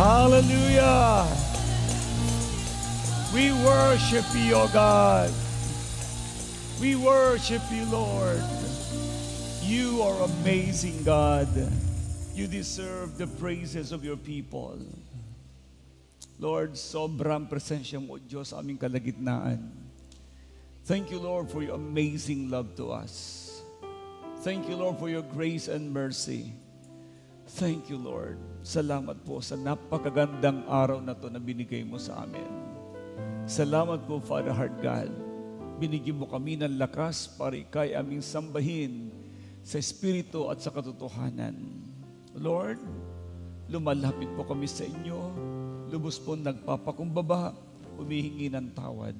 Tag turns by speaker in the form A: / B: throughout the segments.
A: Hallelujah! We worship you, O God. We worship you, Lord. You are amazing, God. You deserve the praises of your people. Lord, sobrang presensya mo, Diyos, sa aming kalagitnaan. Thank you, Lord, for your amazing love to us. Thank you, Lord, for your grace and mercy. Thank you, Lord. Salamat po sa napakagandang araw na to na binigay mo sa amin. Salamat po, Father Heart God. Binigyan mo kami ng lakas para ikay aming sambahin sa Espiritu at sa katotohanan. Lord, lumalapit po kami sa inyo. Lubos po nagpapakumbaba, humihingi ng tawad.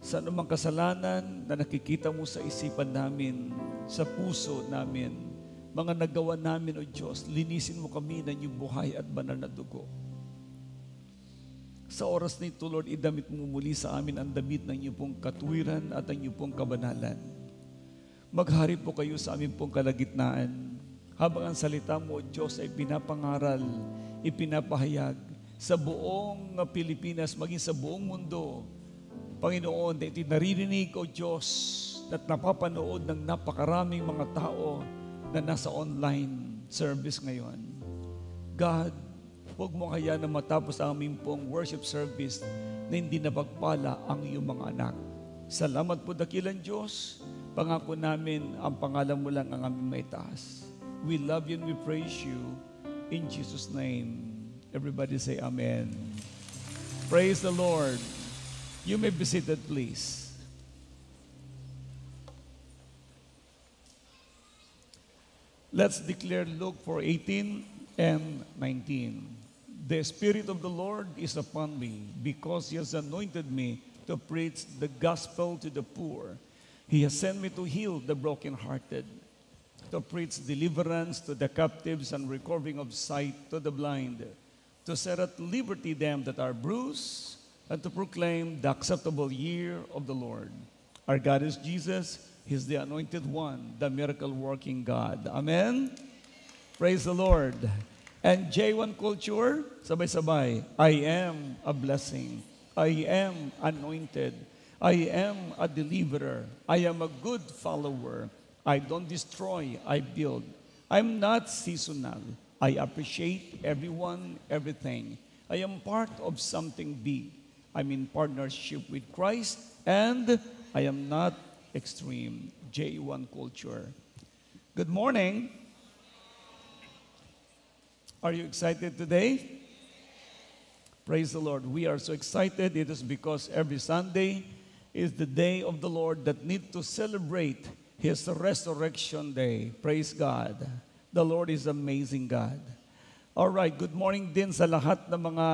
A: Sa anumang kasalanan na nakikita mo sa isipan namin, sa puso namin, mga nagawa namin, O Diyos, linisin mo kami ng iyong buhay at banal na dugo. Sa oras na ito, Lord, idamit mo muli sa amin ang damit ng iyong pong katuwiran at ang iyong pong kabanalan. Maghari po kayo sa aming pong kalagitnaan. Habang ang salita mo, O Diyos, ay pinapangaral, ipinapahayag sa buong Pilipinas, maging sa buong mundo. Panginoon, na ito'y naririnig, O Diyos, at napapanood ng napakaraming mga tao na nasa online service ngayon. God, huwag mo kaya na matapos ang aming pong worship service na hindi napagpala ang iyong mga anak. Salamat po, dakilang Diyos. Pangako namin, ang pangalan mo lang ang aming maitaas. We love you and we praise you. In Jesus' name, everybody say Amen. Praise the Lord. You may be seated, please. Let's declare Luke 4:18 and 19. The Spirit of the Lord is upon me, because He has anointed me to preach the gospel to the poor. He has sent me to heal the brokenhearted, to preach deliverance to the captives and recovering of sight to the blind, to set at liberty them that are bruised, and to proclaim the acceptable year of the Lord. Our God is Jesus. He's the anointed one, the miracle-working God. Amen? Praise the Lord. And J1 culture, sabay-sabay, I am a blessing. I am anointed. I am a deliverer. I am a good follower. I don't destroy, I build. I'm not seasonal. I appreciate everyone, everything. I am part of something big. I'm in partnership with Christ, and I am not extreme. J1 culture. Good morning. Are you excited today? Praise the Lord. We are so excited. It is because every Sunday is the day of the Lord that need to celebrate His resurrection day. Praise God. The Lord is amazing God. All right, good morning din sa lahat ng mga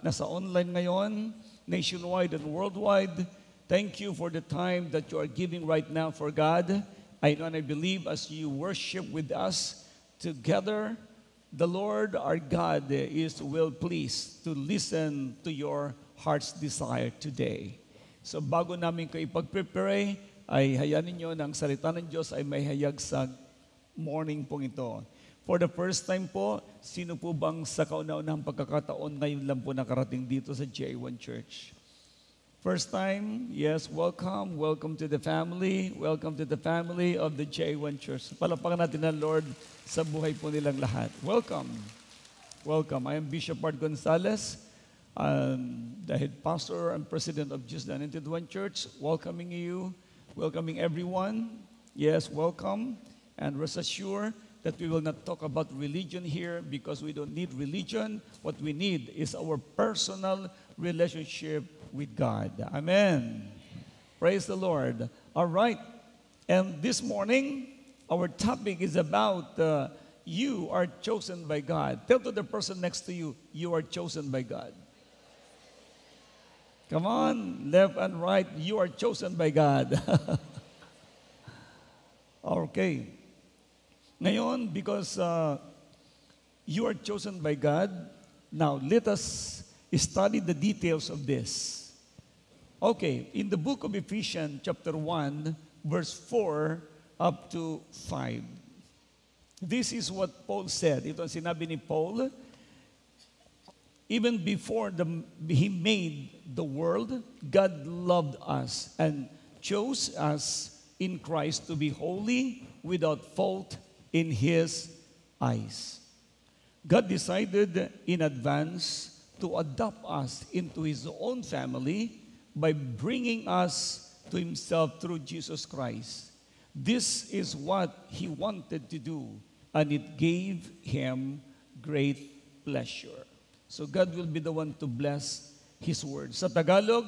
A: nasa online ngayon, nationwide and worldwide. Thank you for the time that you are giving right now for God. I know and I believe as you worship with us together, the Lord our God is well pleased to listen to your heart's desire today. So bago namin kayo ipag-prepare, ay hayanin nyo na ang salita ng Diyos ay may hayag sa morning pong ito. For the first time po, sino po bang sa kauna-unahang pagkakataon ngayon lang po nakarating dito sa J1 Church? First time, yes, welcome. Welcome to the family. Welcome to the family of the J1 Church. Palapakan natin ang Lord sa buhay po nilang lahat. Welcome. Welcome. I am Bishop Art Gonzalez, the head pastor and president of Jesus the Anointed One Church, welcoming you, welcoming everyone. Yes, welcome. And rest assured that we will not talk about religion here because we don't need religion. What we need is our personal relationship with God. Amen. Praise the Lord. All right. And this morning, our topic is about you are chosen by God. Tell to the person next to you, you are chosen by God. Come on, left and right, you are chosen by God. Okay. Ngayon, because you are chosen by God, now let us study the details of this. Okay, in the book of Ephesians, chapter 1, verse 4 up to 5. This is what Paul said. Ito ang sinabi ni Paul. even before He made the world, God loved us and chose us in Christ to be holy, without fault in His eyes. God decided in advance to adopt us into His own family by bringing us to Himself through Jesus Christ. This is what He wanted to do, and it gave Him great pleasure. So God will be the one to bless His word. Sa Tagalog,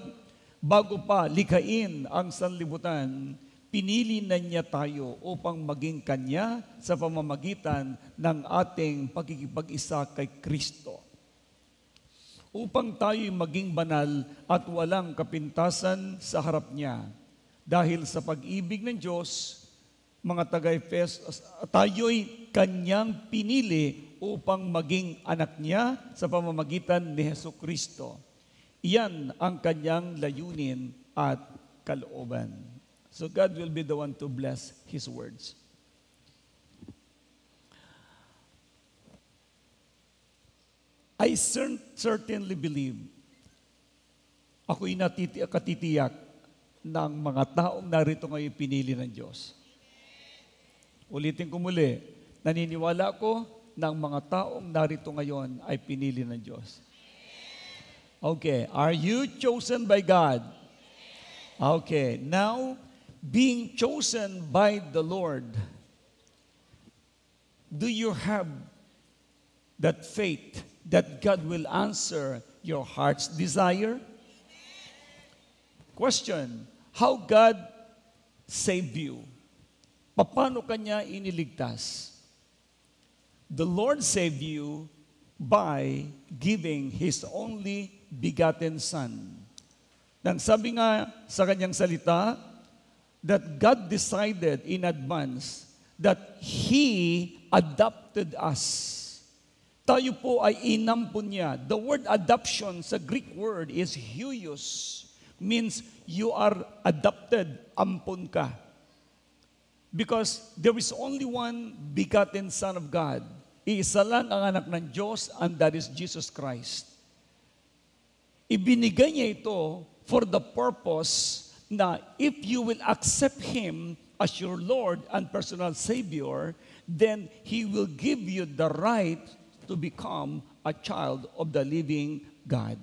A: bago pa likhain ang sanlibutan, pinili na niya tayo upang maging Kanya sa pamamagitan ng ating pagkikipag-isa kay Kristo. Upang tayo'y maging banal at walang kapintasan sa harap niya. Dahil sa pag-ibig ng Diyos, mga taga-Efeso, tayo'y Kanyang pinili upang maging anak niya sa pamamagitan ni Jesucristo. Iyan ang Kanyang layunin at kalooban. So God will be the one to bless His words. I certainly believe, ako'y katitiyak ng mga taong narito ngayon pinili ng Diyos. Ulitin ko muli, naniniwala ko ng mga taong narito ngayon ay pinili ng Diyos. Okay, are you chosen by God? Okay, now, being chosen by the Lord, do you have that faith that God will answer your heart's desire? Question, how God saved you? Paano Kanya iniligtas? The Lord saved you by giving His only begotten Son. Nang sabi nga sa Kanyang salita, that God decided in advance that He adopted us. Tayo po ay inampun niya. The word adoption sa Greek word is huios, means you are adopted, ampun ka. Because there is only one begotten Son of God. Iisa lang ang anak ng Diyos, and that is Jesus Christ. Ibinigay niya ito for the purpose na if you will accept Him as your Lord and personal Savior, then He will give you the right to become a child of the living God.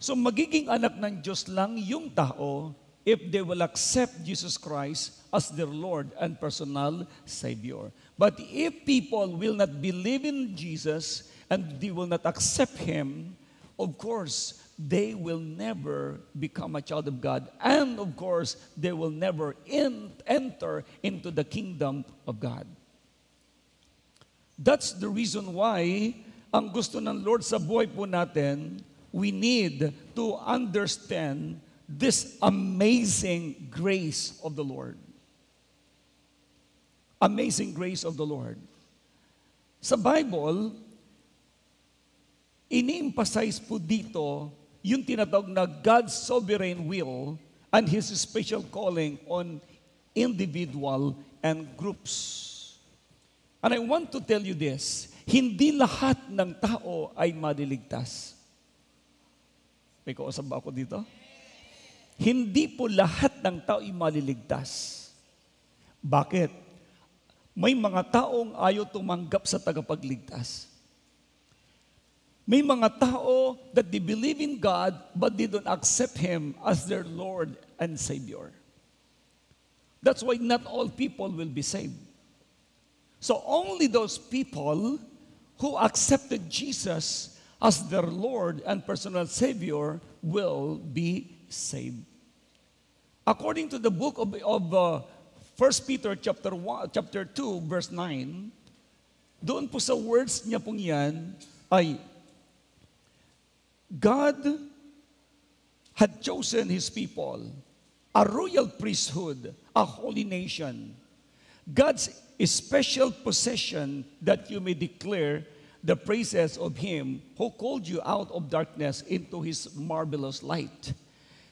A: So magiging anak ng Diyos lang yung tao if they will accept Jesus Christ as their Lord and personal Savior. But if people will not believe in Jesus and they will not accept Him, of course, they will never become a child of God. And of course, they will never enter into the kingdom of God. That's the reason why ang gusto ng Lord sa buhay po natin, we need to understand this amazing grace of the Lord. Amazing grace of the Lord. Sa Bible, ini-emphasize po dito yung tinatawag na God's sovereign will and His special calling on individual and groups. And I want to tell you this, hindi lahat ng tao ay maliligtas. May kausap ba ako dito? Hindi po lahat ng tao ay maliligtas. Bakit? May mga taong ayaw tumanggap sa tagapagligtas. May mga tao that they believe in God but they don't accept Him as their Lord and Savior. That's why not all people will be saved. So only those people who accepted Jesus as their Lord and personal Savior will be saved. According to the book of 1 Peter chapter 2, verse 9, doon po sa words niya pong yan ay, God had chosen His people, a royal priesthood, a holy nation, God's special possession, that you may declare the praises of Him who called you out of darkness into His marvelous light.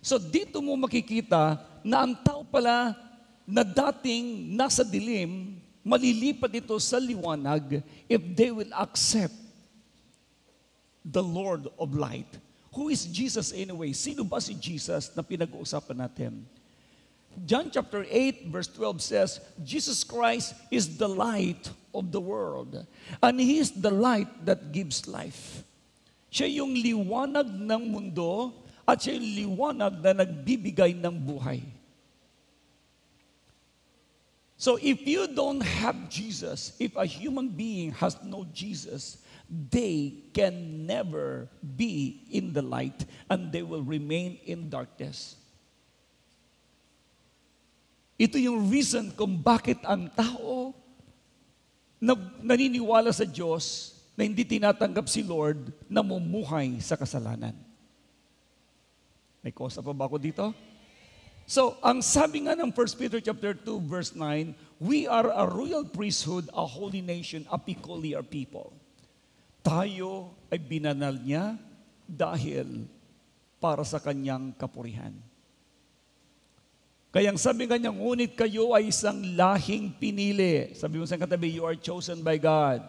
A: So dito mo makikita na ang tao pala na dating nasa dilim, malilipat ito sa liwanag if they will accept the Lord of light. Who is Jesus anyway? Sino ba si Jesus na pinag-uusapan natin? John chapter 8 verse 12 says, Jesus Christ is the light of the world. And He is the light that gives life. Siya yung liwanag ng mundo at siya yung liwanag na nagbibigay ng buhay. So if you don't have Jesus, if a human being has no Jesus, they can never be in the light and they will remain in darkness. Ito yung reason kung bakit ang tao na naniniwala sa Diyos na hindi tinatanggap si Lord, namumuhay sa kasalanan. May kosa pa ba ako dito? So, ang sabi nga ng 1 Peter chapter 2 verse 9, we are a royal priesthood, a holy nation, a peculiar people. Tayo ay binanal niya dahil para sa kanyang kapurihan. Kaya ang sabi nga niya, ngunit kayo ay isang lahing pinili. Sabi mo sa katabi, you are chosen by God.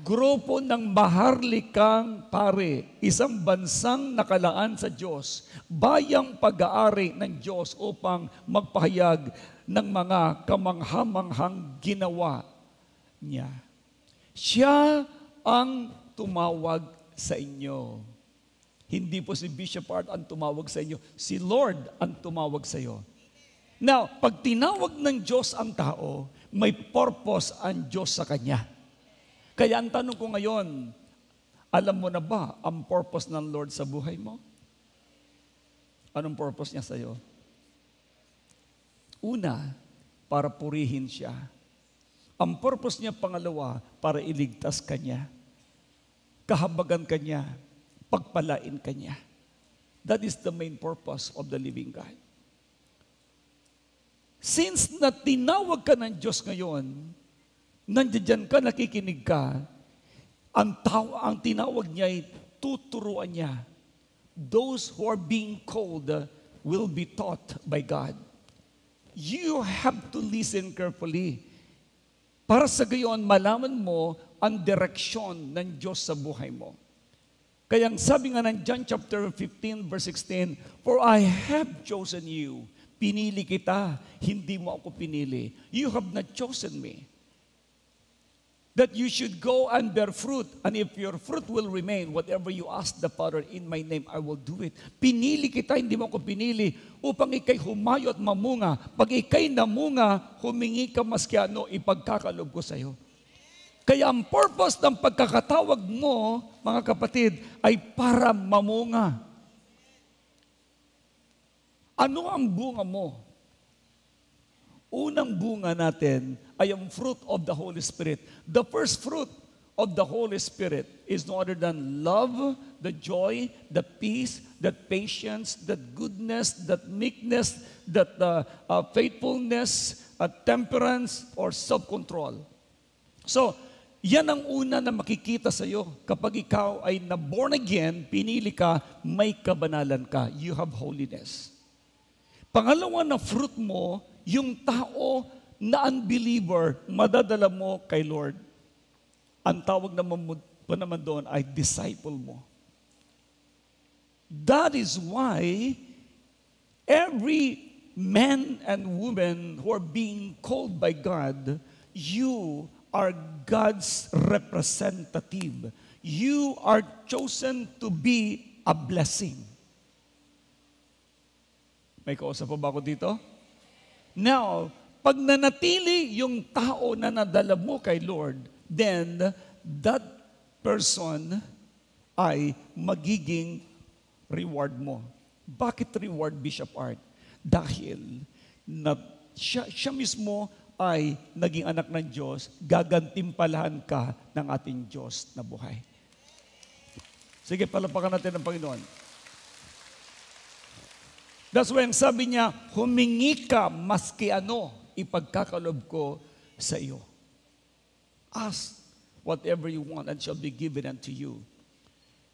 A: Grupo ng maharlikang pare, isang bansang nakalaan sa Diyos, bayang pag-aari ng Diyos upang magpahayag ng mga kamanghamanghang ginawa niya. Siya ang tumawag sa inyo. Hindi po si Bishop Art ang tumawag sa inyo, si Lord ang tumawag sa iyo. Now, pag tinawag ng Diyos ang tao, may purpose ang Diyos sa kanya. Kaya ang tanong ko ngayon, alam mo na ba ang purpose ng Lord sa buhay mo? Anong purpose niya sa iyo? Una, para purihin siya. Ang purpose niya pangalawa, para iligtas ka niya. Kahabagan ka niya. Pagpalain ka niya. That is the main purpose of the living God. Since na tinawag ka ng Diyos ngayon, nandiyan ka, nakikinig ka, ang tinawag niya ay tuturuan niya. Those who are being called will be taught by God. You have to listen carefully. Para sa gayon, malaman mo ang direksyon ng Diyos sa buhay mo. Kaya ang sabi nga ng John chapter 15 verse 16, for I have chosen you. Pinili kita, hindi mo ako pinili. You have not chosen me. That you should go and bear fruit, and if your fruit will remain, whatever you ask the Father in my name, I will do it. Pinili kita, hindi mo ako pinili, upang ikay humayo at mamunga. Pag ikay namunga, humingi ka maski ano, ipagkakalob ko sa iyo. Kaya ang purpose ng pagkakatawag mo, mga kapatid, ay para mamunga. Ano ang bunga mo? Unang bunga natin ay ang fruit of the Holy Spirit. The first fruit of the Holy Spirit is no other than love, the joy, the peace, that patience, that goodness, that meekness, that faithfulness, temperance, or self-control. So, yan ang una na makikita sa iyo. Kapag ikaw ay na-born again, pinili ka, may kabanalan ka. You have holiness. Pangalawa na fruit mo, yung tao na unbeliever, madadala mo kay Lord. Ang tawag naman pa naman doon ay disciple mo. That is why every man and woman who are being called by God, you are God's representative. You are chosen to be a blessing. May kausap pa ba ako dito? Now, pag nanatili yung tao na nadala mo kay Lord, then that person ay magiging reward mo. Bakit reward, Bishop Art? Dahil siya mismo ay naging anak ng Diyos, gagantimpalahan ka ng ating Diyos na buhay. Sige, palapakan natin ang Panginoon. That's why ang sabi niya, humingi ka maski ano, ipagkakalob ko sa iyo. Ask whatever you want and shall be given unto you.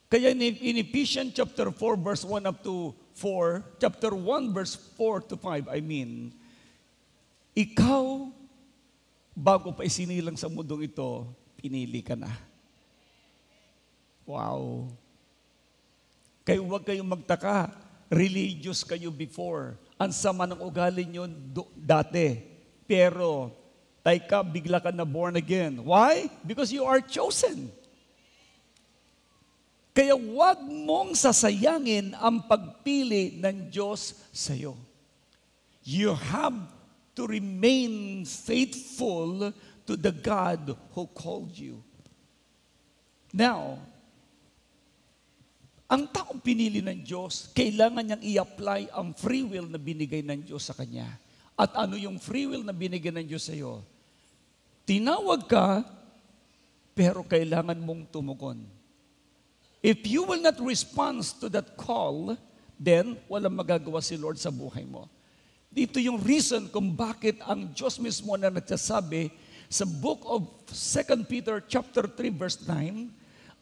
A: Kaya in Ephesians chapter 4 verse 1 up to 4, chapter 1 verse 4 to 5, ikaw, bago pa isinilang sa mundong ito, pinili ka na. Wow. Kaya huwag kayong magtaka. Religious kayo before. Ang sama ng ugali nyo dati. Pero, ka, bigla ka na born again. Why? Because you are chosen. Kaya huwag mong sasayangin ang pagpili ng Diyos sa iyo. You have to remain faithful to the God who called you. Now, ang taong pinili ng Diyos, kailangan niyang i-apply ang free will na binigay ng Diyos sa kanya. At ano yung free will na binigay ng Diyos sa iyo? Tinawag ka, pero kailangan mong tumugon. If you will not respond to that call, then walang magagawa si Lord sa buhay mo. Dito yung reason kung bakit ang Diyos mismo na nagsasabi sa book of 2 Peter chapter 3 verse 9,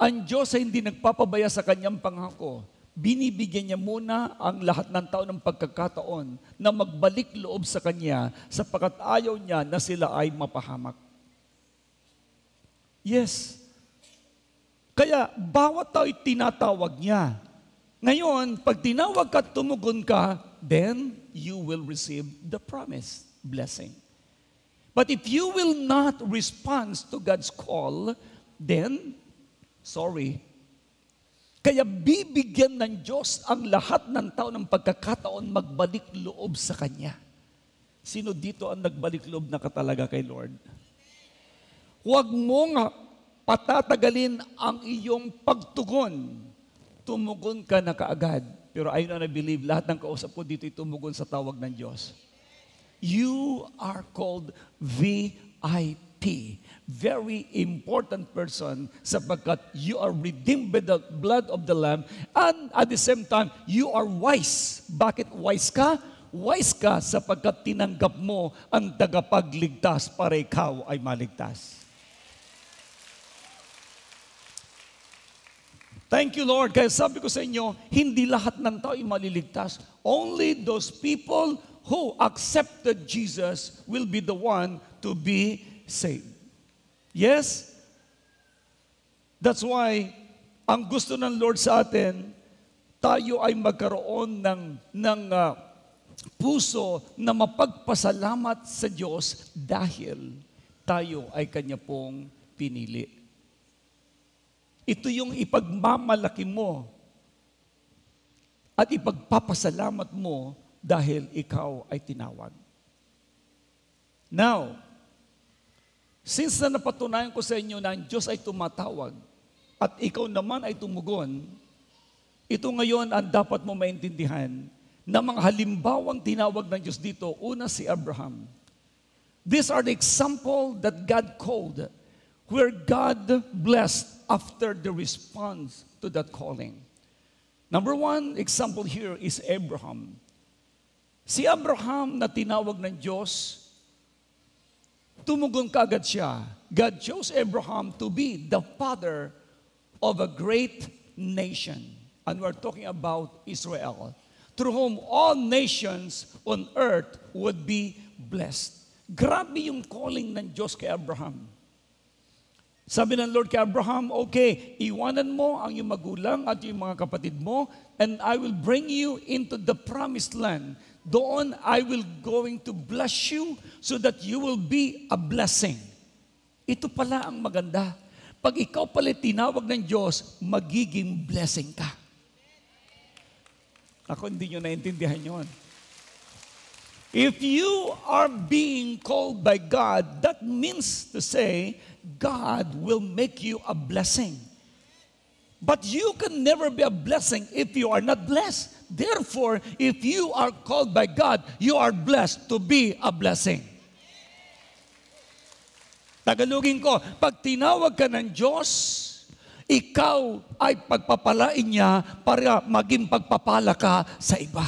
A: ang Diyos ay hindi nagpapabaya sa kanyang pangako. Binibigyan niya muna ang lahat ng tao ng pagkakataon na magbalik loob sa Kanya sapagkat ayaw niya na sila ay mapahamak. Yes. Kaya bawat tao ay tinatawag niya. Ngayon, pag tinawag ka at tumugon ka, then you will receive the promised blessing. But if you will not respond to God's call, then, sorry. Kaya bibigyan ng Diyos ang lahat ng tao ng pagkakataon magbalik loob sa Kanya. Sino dito ang nagbalik loob na katalaga kay Lord? Huwag mong patatagalin ang iyong pagtugon. Tumugon ka na kaagad. Pero I know and I believe, lahat ng kausap ko dito ay tumugon sa tawag ng Diyos. You are called VIP. Very important person sapagkat you are redeemed by the blood of the Lamb and at the same time, you are wise. Bakit wise ka? Wise ka sapagkat tinanggap mo ang tagapagligtas para ikaw ay maligtas. Thank you, Lord. Kaya sabi ko sa inyo, hindi lahat ng tao ay maliligtas. Only those people who accepted Jesus will be the one to be saved. Yes? That's why, ang gusto ng Lord sa atin, tayo ay magkaroon ng puso na mapagpasalamat sa Diyos dahil tayo ay Kanya pong pinili. Ito yung ipagmamalaki mo at ipagpapasalamat mo dahil ikaw ay tinawag. Now, since na napatunayan ko sa inyo na ang Diyos ay tumatawag at ikaw naman ay tumugon, ito ngayon ang dapat mo maintindihan na mga halimbawang tinawag ng Diyos dito. Una si Abraham. These are the example that God called, where God blessed after the response to that calling. Number one example here is Abraham. Si Abraham na tinawag ng Diyos, tumugon kaagad siya. God chose Abraham to be the father of a great nation. And we're talking about Israel, through whom all nations on earth would be blessed. Grabe yung calling ng Diyos kay Abraham. Sabi ng Lord kay Abraham, okay, iwanan mo ang iyong magulang at yung mga kapatid mo, and I will bring you into the promised land. Doon, I will going to bless you so that you will be a blessing. Ito pala ang maganda. Pag ikaw pala tinawag ng Diyos, magiging blessing ka. Ako hindi nyo naintindihan yun. If you are being called by God, that means to say, God will make you a blessing. But you can never be a blessing if you are not blessed. Therefore, if you are called by God, you are blessed to be a blessing. Tagalogin ko, pag tinawag ka ng Diyos, ikaw ay pagpapalain niya para maging pagpapala ka sa iba.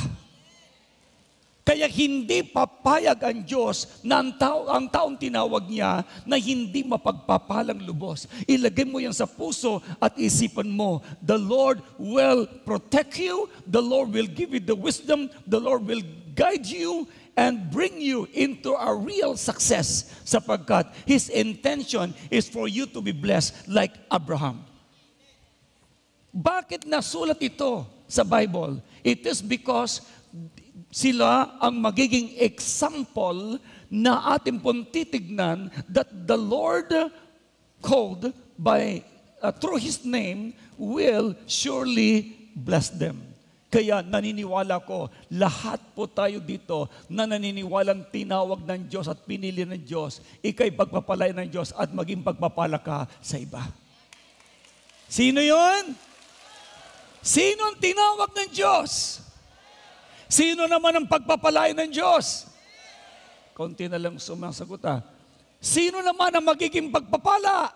A: Kaya hindi papayag ang Diyos na ang taong tinawag niya na hindi mapagpapalang lubos. Ilagay mo yan sa puso at isipan mo, the Lord will protect you, the Lord will give you the wisdom, the Lord will guide you, and bring you into a real success sapagkat His intention is for you to be blessed like Abraham. Bakit nasulat ito sa Bible? It is because sila ang magiging example na ating pong titignan that the Lord called by through His name will surely bless them. Kaya naniniwala ko, lahat po tayo dito na naniniwalang tinawag ng Diyos at pinili ng Diyos, ika'y pagpapalay ng Diyos at maging pagpapala ka sa iba. Sino yon? Sino ang tinawag ng Diyos? Sino naman ang pagpapalay ng Diyos? Konti na lang sumasagot Sino naman ang magiging pagpapala?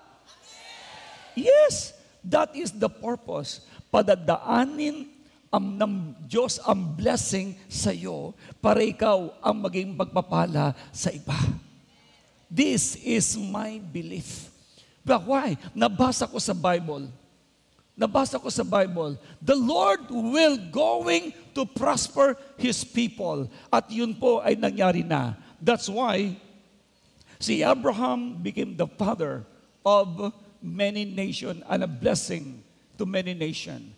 A: Yes, that is the purpose. Padadaanin ng Diyos ang blessing sa iyo para ikaw ang maging pagpapala sa iba. This is my belief. But why? Nabasa ko sa Bible. The Lord will going to prosper His people. At yun po ay nangyari na. That's why si Abraham became the father of many nations and a blessing to many nations.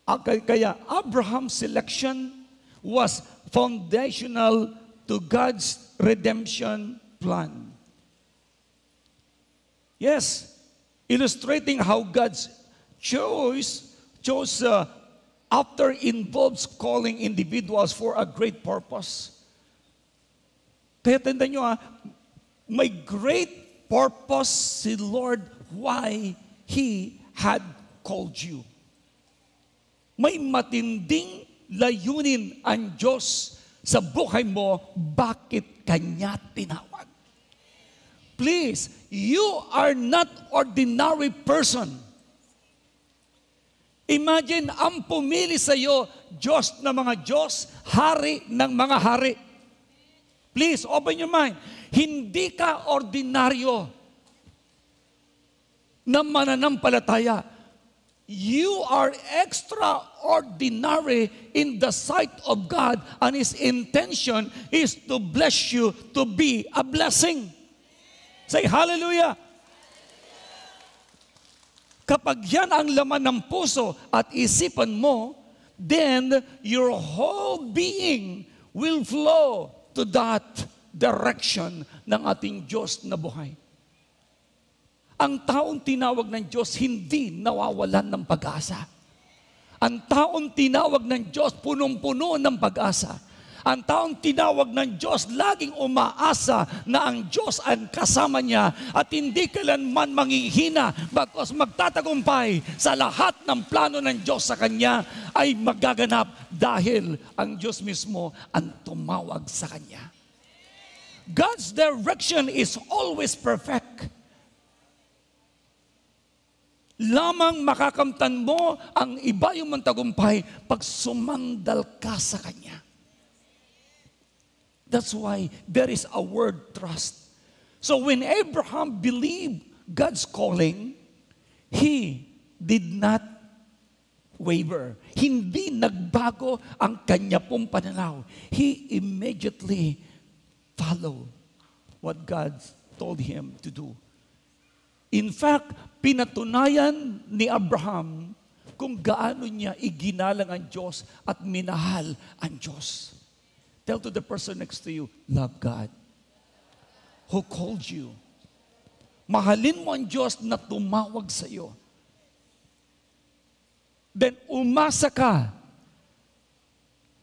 A: Kaya Abraham's selection was foundational to God's redemption plan. Yes, illustrating how God's chose after involves calling individuals for a great purpose. Kaya tandaan nyo may great purpose si Lord why He had called you. May matinding layunin ang Diyos sa buhay mo, bakit Kanya tinawag. Please, you are not ordinary person. Imagine, ang pumili sa iyo, Diyos na mga Diyos, Hari ng mga hari. Please, open your mind. Hindi ka ordinaryo na mananampalataya. You are extraordinary in the sight of God, and His intention is to bless you to be a blessing. Say hallelujah. Kapag yan ang laman ng puso at isipan mo, then your whole being will flow to that direction ng ating Diyos na buhay. Ang taong tinawag ng Diyos hindi nawawalan ng pag-asa. Ang taong tinawag ng Diyos punong-puno ng pag-asa. Ang taong tinawag ng Diyos laging umaasa na ang Diyos ang kasama niya at hindi kailanman manghihina bagkus magtatagumpay sa lahat ng plano ng Diyos sa kanya ay magaganap dahil ang Diyos mismo ang tumawag sa kanya. God's direction is always perfect. Lamang makakamtan mo ang iba yung tagumpay pag sumandal ka sa Kanya. That's why there is a word trust. So when Abraham believed God's calling, he did not waver. Hindi nagbago ang kanya pong pananaw. He immediately followed what God told him to do. In fact, pinatunayan ni Abraham kung gaano niya iginalang ang Diyos at minahal ang Diyos. Tell to the person next to you, love God who called you. Mahalin mo ang Diyos na tumawag sa iyo. Then umasa ka,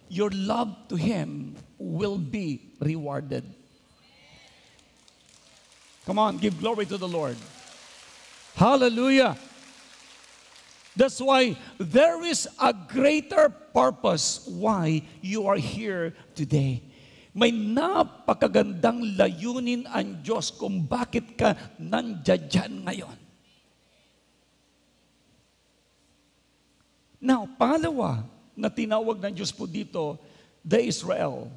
A: your love to Him will be rewarded. Come on, give glory to the Lord. Hallelujah. That's why there is a greater purpose why you are here today. May napakagandang layunin ang Diyos kung bakit ka nandiyan ngayon. Now, pangalawa na tinawag ng Diyos po dito, the Israel.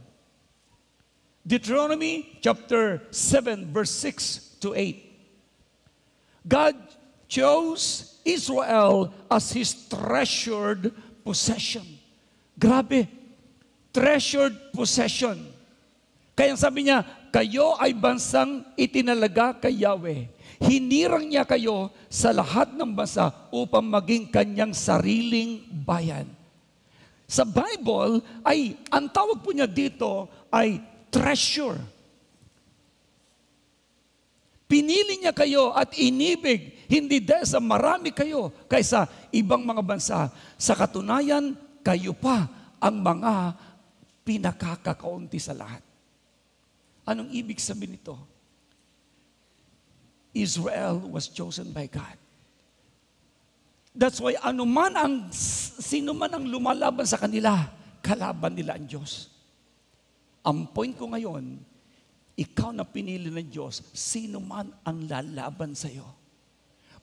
A: Deuteronomy chapter 7 verse 6 to 8. God chose Israel as His treasured possession. Grabe, treasured possession. Kaya sabi niya, kayo ay bansang itinalaga kay Yahweh. Hinirang niya kayo sa lahat ng bansa upang maging kanyang sariling bayan. Sa Bible, ay ang tawag po niya dito ay treasure. Pinili niya kayo at inibig, hindi dahil sa marami kayo kaysa ibang mga bansa. Sa katunayan, kayo pa ang mga pinakakakaunti sa lahat. Anong ibig sabihin nito? Israel was chosen by God. That's why sino man ang lumalaban sa kanila, kalaban nila ang Diyos. Ang point ko ngayon, ikaw na pinili ng Diyos, sino man ang lalaban sa iyo,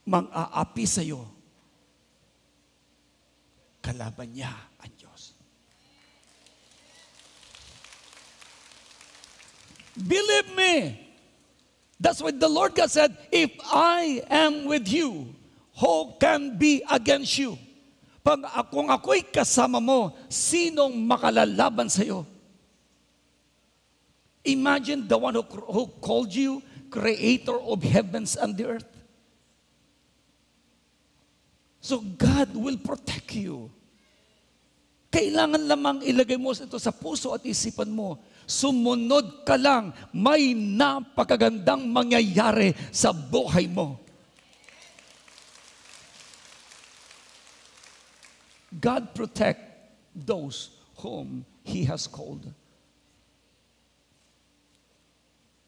A: mang-aapi sa iyo, kalaban niya ang Diyos. Believe me, that's what the Lord God said, if I am with you, who can be against you? Kung ako'y kasama mo, sinong makalalaban sa iyo? Imagine the one who called you, creator of heavens and the earth. So God will protect you. Kailangan lamang ilagay mo ito sa puso at isipan mo. Sumunod ka lang, may napakagandang mangyayari sa buhay mo. God protect those whom He has called.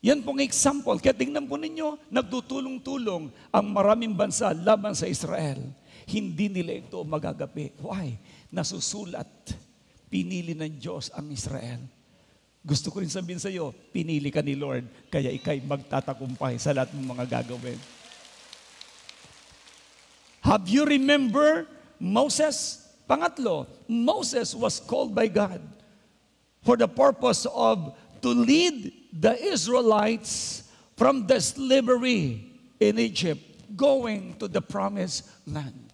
A: Yan pong example. Kaya tingnan po ninyo, nagtutulong-tulong ang maraming bansa laban sa Israel. Hindi nila ito magagapi. Why? Nasusulat. Pinili ng Diyos ang Israel. Gusto ko rin sabihin sa iyo, pinili ka ni Lord, kaya ikay magtatakumpay sa lahat ng mga gagawin. Have you remember Moses? Pangatlo, Moses was called by God for the purpose of to lead the Israelites from the slavery in Egypt going to the promised land.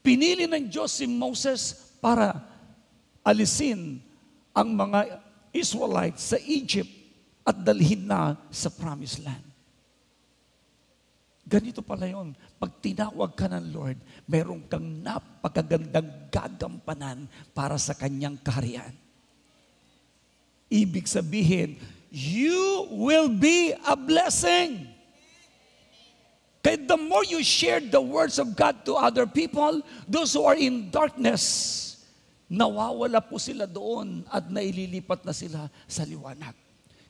A: Pinili ng Diyos si Moses para alisin ang mga Israelites sa Egypt at dalhin na sa promised land. Ganito pala yun. Pag tinawag ka ng Lord, meron kang napakagandang gagampanan para sa kanyang kaharian. Ibig sabihin, you will be a blessing. Kaya the more you share the words of God to other people, those who are in darkness, nawawala po sila doon at naililipat na sila sa liwanag.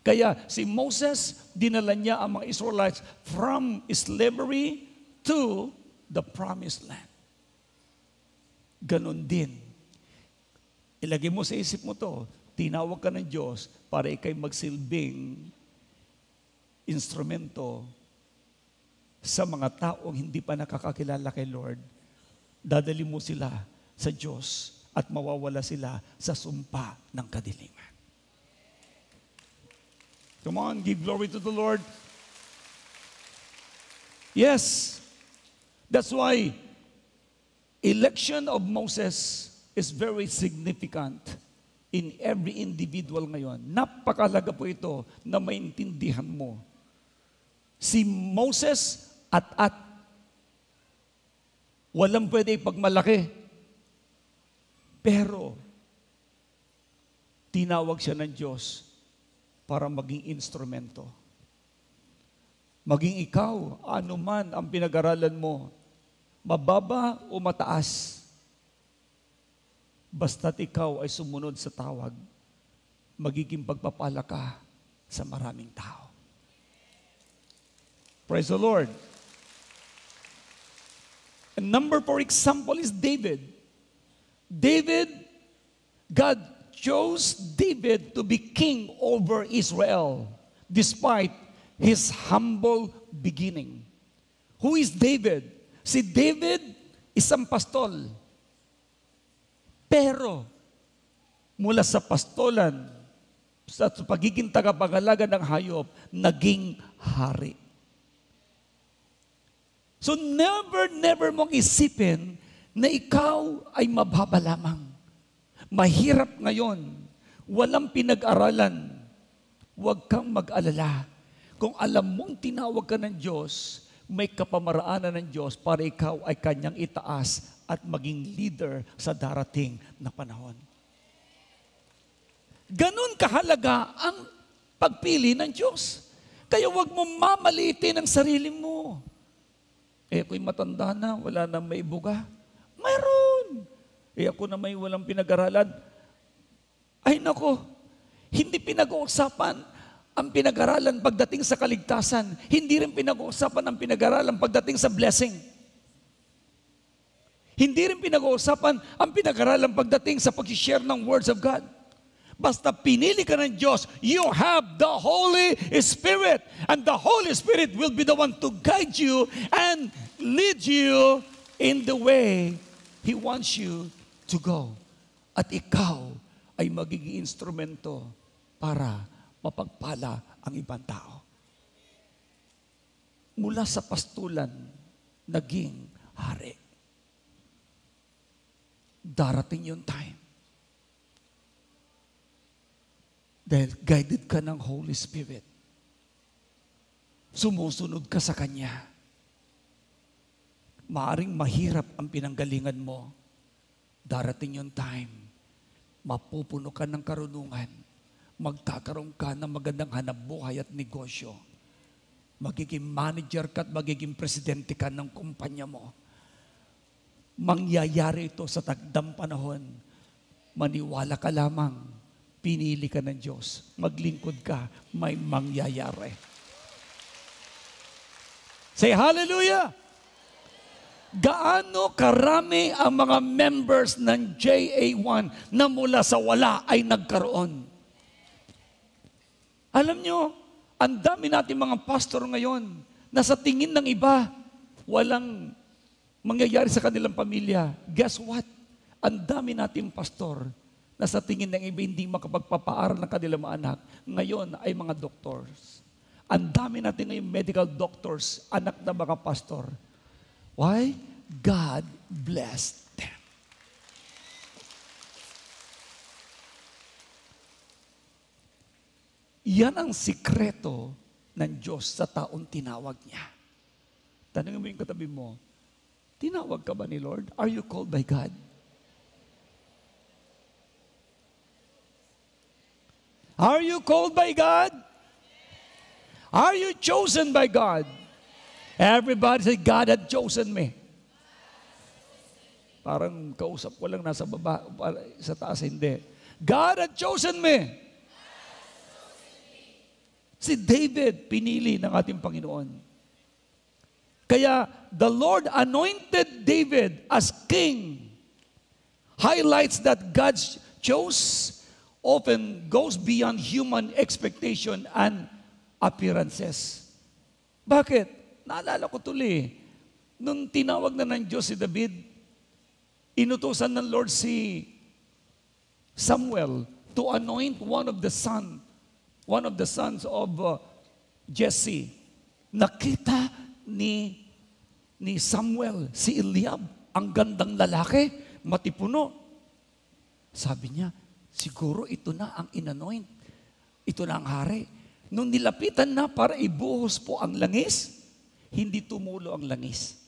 A: Kaya si Moses, dinala niya ang mga Israelites from slavery to the promised land. Ganon din. Ilagay mo sa isip mo to, tinawag ka ng Diyos para ikay magsilbing instrumento sa mga taong hindi pa nakakakilala kay Lord. Dadali mo sila sa Diyos at mawawala sila sa sumpa ng kadiliman. Come on, give glory to the Lord. Yes, that's why election of Moses is very significant in every individual ngayon. Napakalaga po ito na maintindihan mo. Si Moses at walang pwede ipagmalaki. Pero tinawag siya ng Diyos para maging instrumento. Maging ikaw, anuman ang pinag-aralan mo, mababa o mataas, basta't ikaw ay sumunod sa tawag, magiging pagpapala ka sa maraming tao. Praise the Lord. And number 4 example is David. God chose David to be king over Israel despite his humble beginning. Who is David? Si David, isang pastol. Pero, mula sa pastolan, sa pagiging tagapag-alaga ng hayop, naging hari. So never mong isipin na ikaw ay mababa lamang. Mahirap ngayon, walang pinag-aralan. Huwag kang mag-alala. Kung alam mong tinawag ka ng Diyos, may kapamaraanan ng Diyos para ikaw ay Kanyang itaas at maging leader sa darating na panahon. Ganun kahalaga ang pagpili ng Diyos. Kaya huwag mo mamalitin ang sarili mo. Ako'y matanda na, wala na may buga. Mayroon. Ako na may walang pinag-aralan. Ay nako, hindi pinag-uusapan ang pinag-aralan pagdating sa kaligtasan. Hindi rin pinag-uusapan ang pinag-aralan pagdating sa blessing. Hindi rin pinag-uusapan ang pinag-aralan pagdating sa pag-share ng words of God. Basta pinili ka ng Diyos, you have the Holy Spirit. And the Holy Spirit will be the one to guide you and lead you in the way He wants you to go. At ikaw ay magiging instrumento para mapagpala ang ibang tao. Mula sa pastulan, naging hari. Darating yung time. Dahil guided ka ng Holy Spirit. Sumusunod ka sa Kanya. Maaring mahirap ang pinanggalingan mo. Darating yung time. Mapupuno ka ng karunungan. Magkakaroon ka ng magandang hanapbuhay at negosyo. Magiging manager ka at magiging presidente ka ng kumpanya mo. Mangyayari ito sa takdang panahon. Maniwala ka lamang, pinili ka ng Diyos. Maglingkod ka, may mangyayari. Say hallelujah! Gaano karami ang mga members ng JA1 na mula sa wala ay nagkaroon? Alam nyo, ang dami natin mga pastor ngayon na sa tingin ng iba, walang mangyayari sa kanilang pamilya. Guess what? Ang dami natin pastor na sa tingin ng iba hindi makapagpapaaral ng kanilang mga anak. Ngayon ay mga doctors. Ang dami natin ngayon medical doctors, anak na mga pastor. Why? God blessed them. Yan ang sikreto ng Diyos sa taong tinawag niya. Tanungin mo yung katabi mo, tinawag ka ba ni Lord? Are you called by God? Are you called by God? Are you chosen by God? Everybody say, God had chosen me. Parang kausap ko lang nasa baba, sa taas, hindi. God had chosen me. Si David, pinili ng ating Panginoon. Kaya, the Lord anointed David as king. Highlights that God's chose often goes beyond human expectation and appearances. Bakit? Naalala ko tuloy, nung tinawag na ng Diyos si David, inutusan ng Lord si Samuel to anoint one of the sons of Jesse. Nakita ni Samuel si Eliab, ang gandang lalaki, matipuno. Sabi niya, siguro ito na ang inanoint. Ito na ang hari. Nung nilapitan na para ibuhos po ang langis, hindi tumulo ang langis.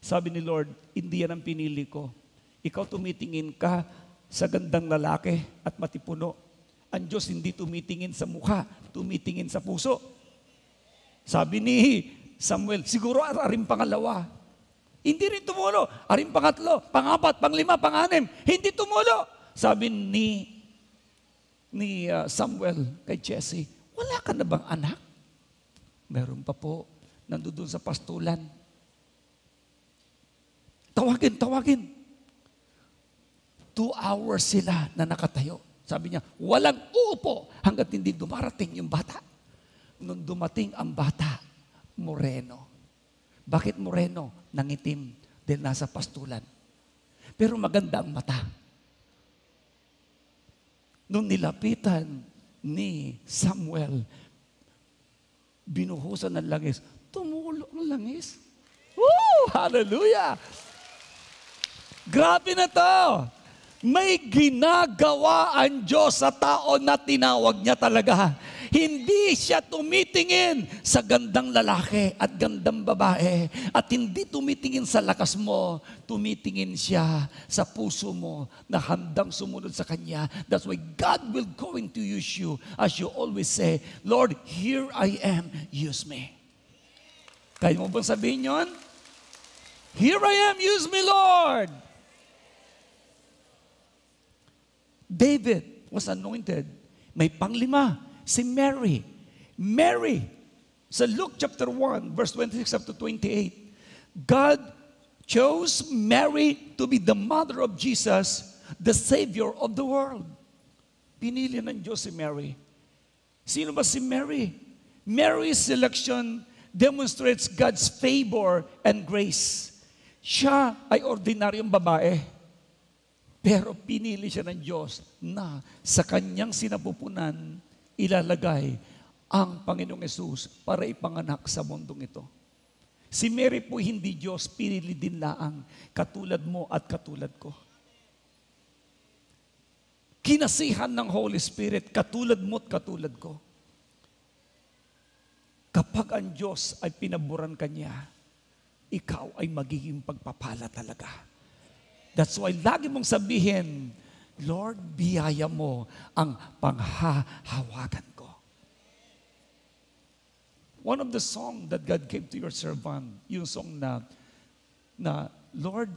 A: Sabi ni Lord, hindi yan ang pinili ko. Ikaw tumitingin ka sa gandang lalaki at matipuno. Ang Diyos hindi tumitingin sa mukha, tumitingin sa puso. Sabi ni Samuel, siguro aring pangalawa. Hindi rin tumulo. Aring pangatlo, pangapat, panglima, panganim. Hindi tumulo. Sabi ni Samuel kay Jesse, wala ka na bang anak? Meron pa po. Nandun sa pastulan. Tawagin. 2 hours sila na nakatayo. Sabi niya, walang uupo hanggat hindi dumarating yung bata. Nung dumating ang bata, moreno. Bakit moreno? Nangitim dahil nasa pastulan. Pero maganda ang mata. Nung nilapitan ni Samuel, binuhusan ng langis, tumulo ang langis. Woo! Hallelujah! Grabe na to! May ginagawa ang Diyos sa tao na tinawag niya talaga. Hindi siya tumitingin sa gandang lalaki at gandang babae. At hindi tumitingin sa lakas mo. Tumitingin siya sa puso mo na handang sumunod sa Kanya. That's why God will going to use you. As you always say, Lord, here I am, use me. Kaya mo bang sabihin yun? Here I am, use me, Lord. David was anointed. May panglima, si Mary. Mary, sa Luke chapter 1, verse 26 up to 28, God chose Mary to be the mother of Jesus, the Savior of the world. Pinili ng Diyos si Mary. Sino ba si Mary? Mary's selection demonstrates God's favor and grace. Siya ay ordinaryong babae. Pero pinili siya ng Diyos na sa kanyang sinapupunan ilalagay ang Panginoong Yesus para ipanganak sa mundong ito. Si Mary po hindi Diyos, pinili din laang katulad mo at katulad ko. Kinasihan ng Holy Spirit katulad mo at katulad ko. Kapag ang Diyos ay pinaburan kanya, ikaw ay magiging pagpapala talaga. That's why lagi mong sabihin, Lord, biyaya mo ang panghahawakan ko. One of the song that God gave to your servant, yung song na Lord,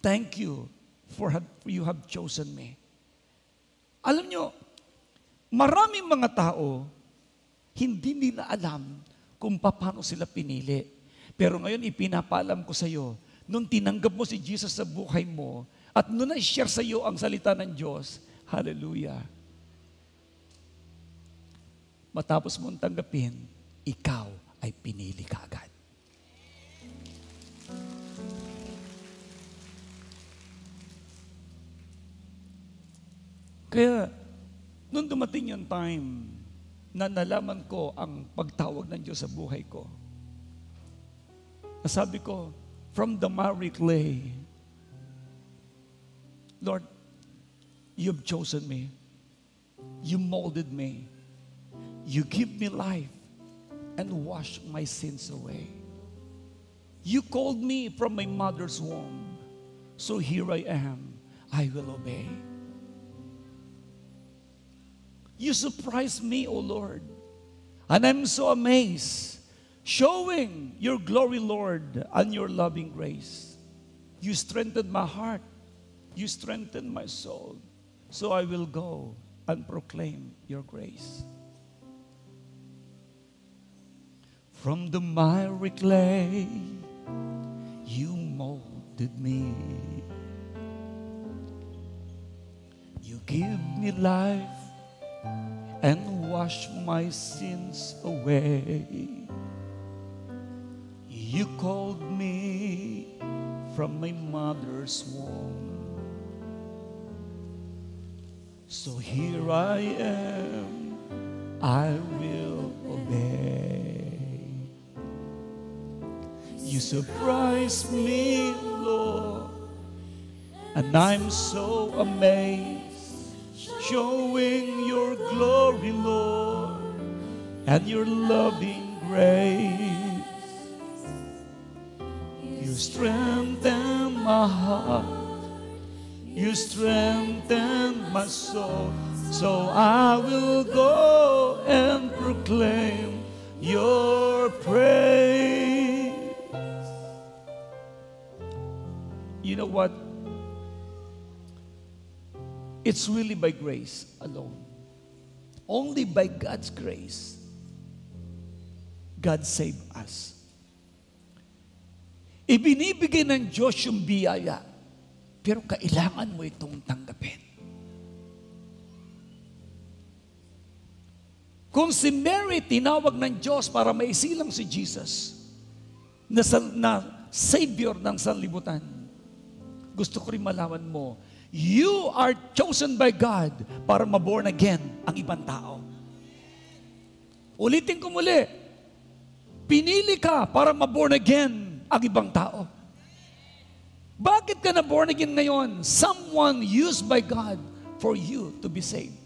A: thank you for you have chosen me. Alam nyo, maraming mga tao, hindi nila alam kung paano sila pinili. Pero ngayon, ipinapalam ko sa iyo, nung tinanggap mo si Jesus sa buhay mo, at nung na-share sa iyo ang salita ng Diyos, hallelujah. Matapos mong tanggapin, ikaw ay pinili ka agad. Kaya, nung dumating yung time na nalaman ko ang pagtawag ng Diyos sa buhay ko, nasabi ko, from the miry clay, Lord, you've chosen me. You molded me. You give me life and wash my sins away. You called me from my mother's womb. So here I am. I will obey. You surprised me, O Lord. And I'm so amazed, showing your glory, Lord, and your loving grace. You strengthened my heart. You strengthened my soul. So I will go and proclaim your grace. From the miry clay, you molded me. You give me life and wash my sins away. You called me from my mother's womb. So here I am, I will obey. You surprised me, Lord, and I'm so amazed, showing your glory, Lord, and your loving grace. You strengthen my heart, you strengthen my soul, so I will go and proclaim your praise. You know what? It's really by grace alone. Only by God's grace, God saved us. Ibinibigay ng Diyos yung biyaya, pero kailangan mo itong tanggapin. Kung si Mary tinawag ng Diyos para maisilang si Jesus na Savior ng sanlibutan, gusto ko rin malaman mo, you are chosen by God para ma-born again ang ibang tao. Ulitin ko muli, pinili ka para ma-born again ang ibang tao. Bakit ka na-born again ngayon? Someone used by God for you to be saved.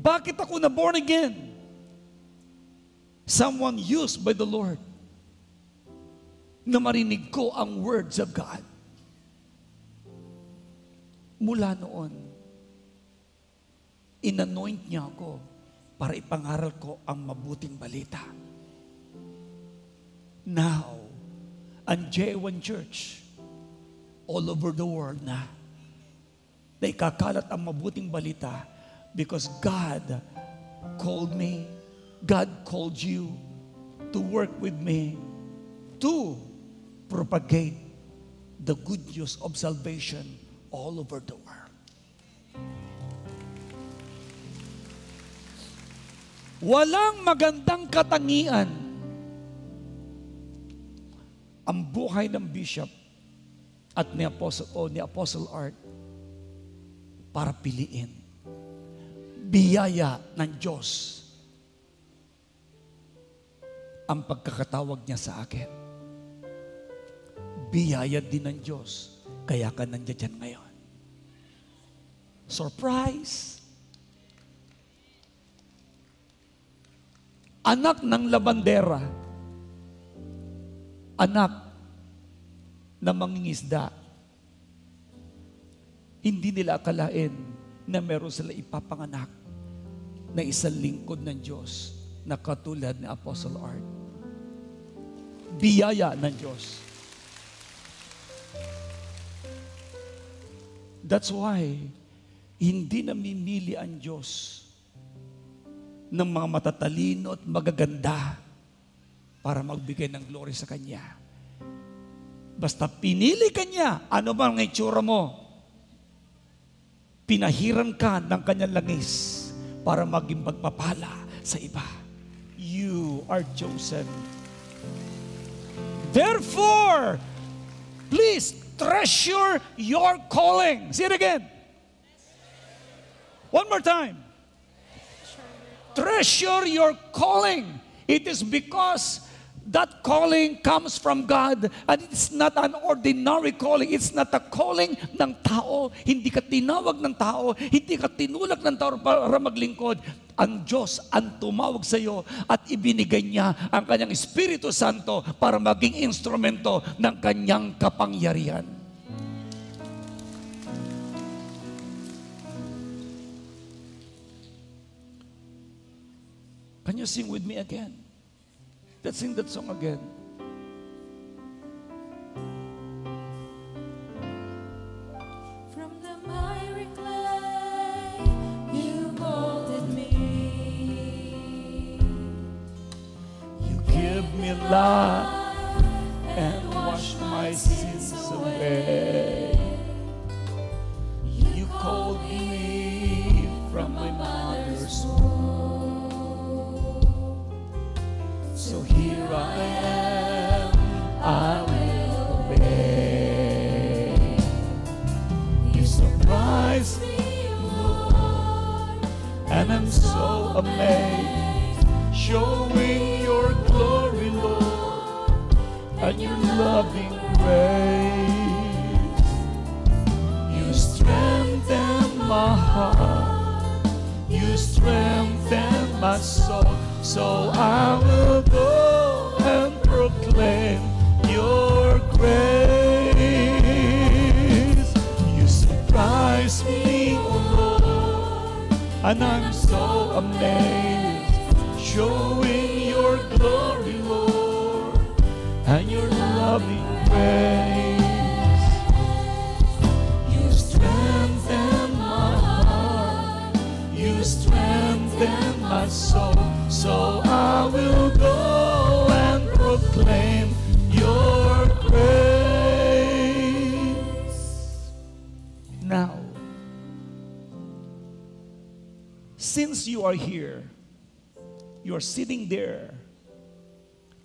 A: Bakit ako na born again? Someone used by the Lord na marinig ko ang words of God. Mula noon, inanoint niya ako para ipangaral ko ang mabuting balita. Now, ang J1 Church, all over the world na ikakalat ang mabuting balita because God called me, God called you to work with me to propagate the good news of salvation all over the world. Walang magandang katangian ang buhay ng bishop at ni Apostle Art para piliin. Biyaya ng Diyos ang pagkakatawag niya sa akin. Biyaya din ng Diyos, kaya ka nandiyan ngayon. Surprise! Anak ng labandera, anak na mangingisda, hindi nila akalain na meron sila ipapanganak na isang lingkod ng Diyos na katulad ni Apostle Art. Biyaya ng Diyos. That's why hindi namimili ang Diyos ng mga matatalino at magaganda para magbigay ng glory sa Kanya. Basta pinili ka niya, ano ba ang itsura mo? Pinahiran ka ng Kanyang langis para maging magpapala sa iba. You are chosen. Therefore, please treasure your calling. See it again. One more time. Treasure your calling. It is because that calling comes from God and it's not an ordinary calling. It's not a calling ng tao. Hindi ka tinawag ng tao. Hindi ka tinulak ng tao para maglingkod. Ang Diyos ang tumawag sa iyo at ibinigay niya ang Kanyang Espiritu Santo para maging instrumento ng Kanyang kapangyarihan. Can you sing with me again? Let's sing that song again.
B: From the miry clay, you molded me.
A: You give me life and wash my sins away. You called me from my mother's womb. So here I am, I will obey. You surprise me, Lord, and I'm so amazed, showing your glory, Lord, and your loving grace. You strengthen my heart, you strengthen my soul. So I will go and proclaim your grace. You surprise me, oh Lord, and I'm so amazed, showing your glory, Lord, and your loving grace. You strengthen my heart, you strengthen my soul. So I will go and proclaim your grace. Now, since you are here, you are sitting there,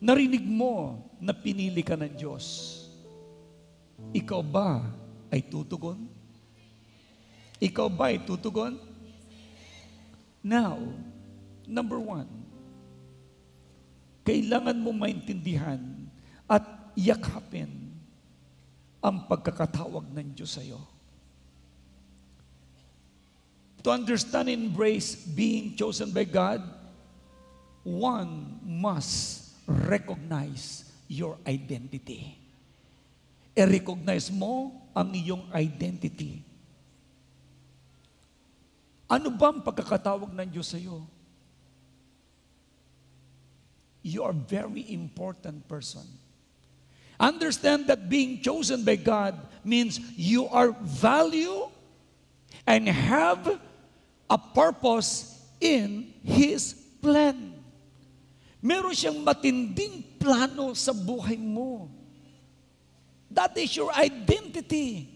A: narinig mo na pinili ka ng Diyos. Ikaw ba ay tutugon? Ikaw ba ay tutugon? Now, number one, kailangan mo maintindihan at yakapin ang pagkakatawag ng Diyos sa iyo. to understand and embrace being chosen by God, one must recognize your identity. I-recognize mo ang iyong identity. Ano ba ang pagkakatawag ng Diyos sa iyo? You are a very important person. Understand that being chosen by God means you are valued and have a purpose in His plan. Meron siyang matinding plano sa buhay mo. That is your identity.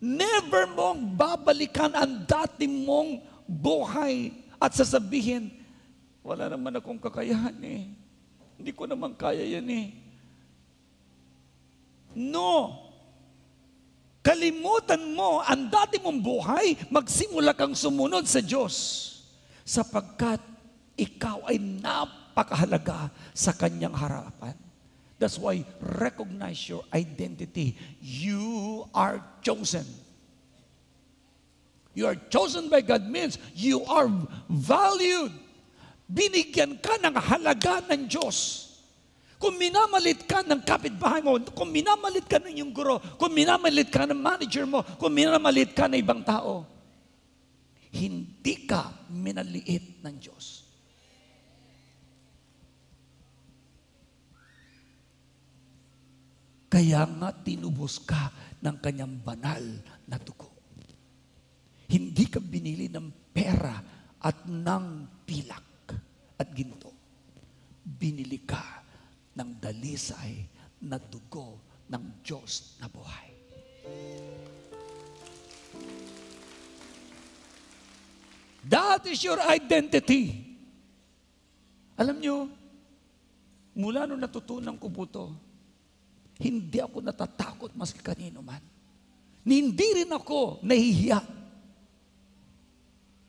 A: Never mong babalikan ang dati mong buhay at sasabihin, wala naman akong kakayahan eh. Hindi ko naman kaya yan eh. No! Kalimutan mo ang dati mong buhay, magsimula kang sumunod sa Diyos. Sapagkat ikaw ay napakahalaga sa Kanyang harapan. That's why recognize your identity. You are chosen. You are chosen by God means you are valued. Binigyan ka ng halaga ng Diyos. Kung minamalit ka ng kapitbahay mo, kung minamalit ka ng iyong guro, kung minamalit ka ng manager mo, kung minamalit ka ng ibang tao, hindi ka minaliit ng Diyos. Kaya nga tinubos ka ng Kanyang banal na dugo. Hindi ka binili ng pera at ng pilak at ginto. Binili ka ng dalisay na dugo ng Diyos na buhay. That is your identity. Alam nyo, mula nung natutunan ko po ito, hindi ako natatakot mas kanino man. Hindi rin ako nahihiya.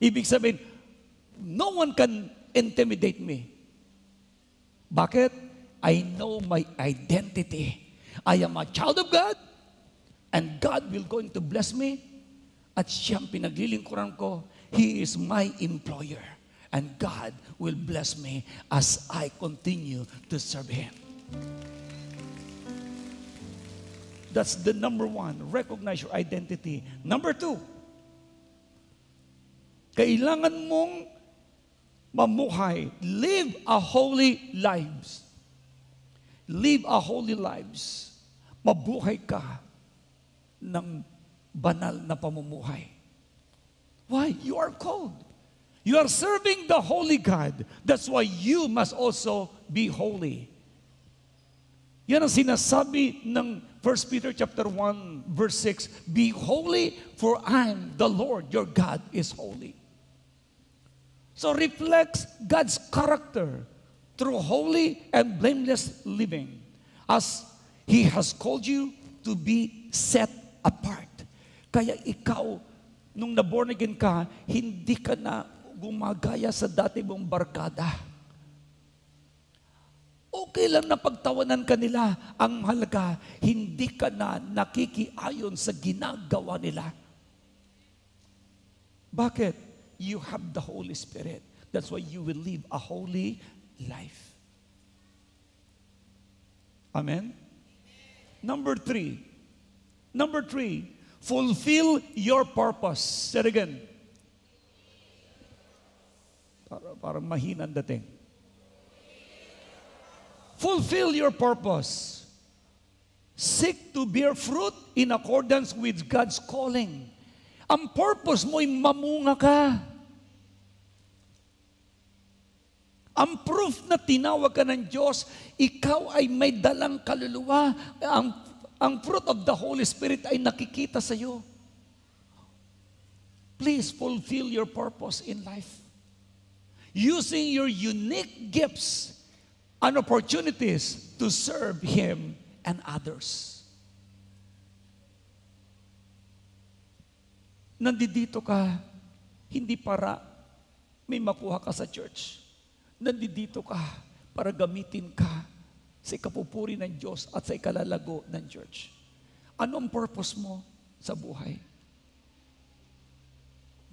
A: Ibig sabihin, no one can intimidate me. Bakit? I know my identity. I am a child of God, and God will going to bless me. At siyang pinaglilingkuran ko, He is my employer. And God will bless me as I continue to serve Him. That's the number one. Recognize your identity. Number two, kailangan mong mamuhay. Live a holy lives. Live a holy lives. Mabuhay ka ng banal na pamumuhay. Why? You are called. You are serving the holy God. That's why you must also be holy. Yan ang sinasabi ng 1 Peter chapter 1 verse 6, be holy for I am the Lord your God is holy. So reflects God's character through holy and blameless living as He has called you to be set apart. Kaya ikaw, nung na-born again ka, hindi ka na gumagaya sa dati mong barkada. Okay lang na pagtawanan ka nila. Ang mahalaga, hindi ka na nakikiayon sa ginagawa nila. Bakit? You have the Holy Spirit. That's why you will live a holy life. Amen? Number three, fulfill your purpose. Say it again. Parang mahina ang dating. Fulfill your purpose. Seek to bear fruit in accordance with God's calling. Ang purpose mo ay mamunga ka. Ang proof na tinawag ka ng Diyos, ikaw ay may dalang kaluluwa. Ang fruit of the Holy Spirit ay nakikita sa iyo. Please fulfill your purpose in life. Using your unique gifts and opportunities to serve Him and others. Nandito ka, hindi para may makuha ka sa church. Nandito ka para gamitin ka sa ikapupuri ng Diyos at sa ikalalago ng church. Ano ang purpose mo sa buhay?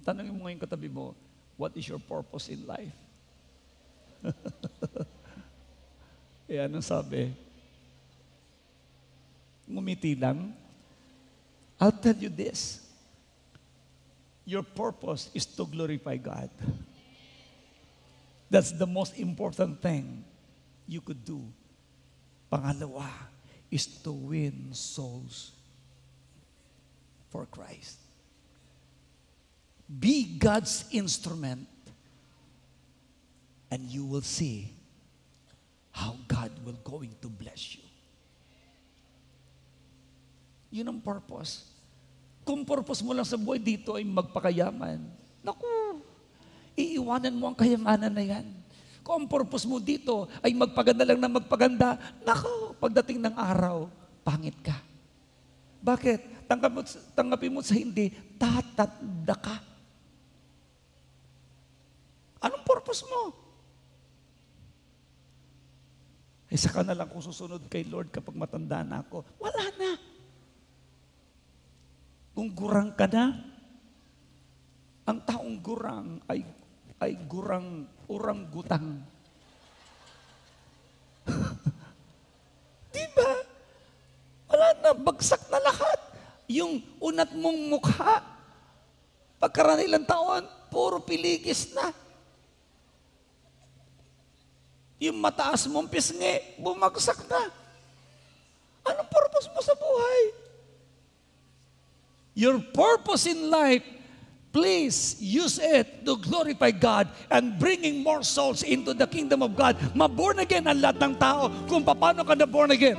A: Tanungin mo ngayon katabi mo, what is your purpose in life? Eh, anong sabi? Ngumiti lang. I'll tell you this. Your purpose is to glorify God. That's the most important thing you could do. Pangalawa is to win souls for Christ. Be God's instrument, and you will see how God will going to bless you. Yun ang purpose. Kung purpose mo lang sa buhay dito ay magpakayaman, naku, iiwanan mo ang kayamanan na yan. Kung ang purpose mo dito ay magpaganda lang na magpaganda, naku, pagdating ng araw, pangit ka. Bakit? Tanggapin mo sa hindi, tatatanda ka. Anong purpose mo? Eh, saka na lang kung susunod kay Lord kapag matanda na ako. Wala na. Kung gurang ka na, ang taong gurang ay gurang urang-gutang. Diba? Wala na, bagsak na lahat. Yung unat mong mukha, pagkaraan ilang taon, puro piligis na. Yung mataas mong pisngi, bumagsak na. Anong purpose mo sa buhay? Your purpose in life, please use it to glorify God and bringing more souls into the kingdom of God. Ma-born again ang lahat ng tao kung paano ka na-born again.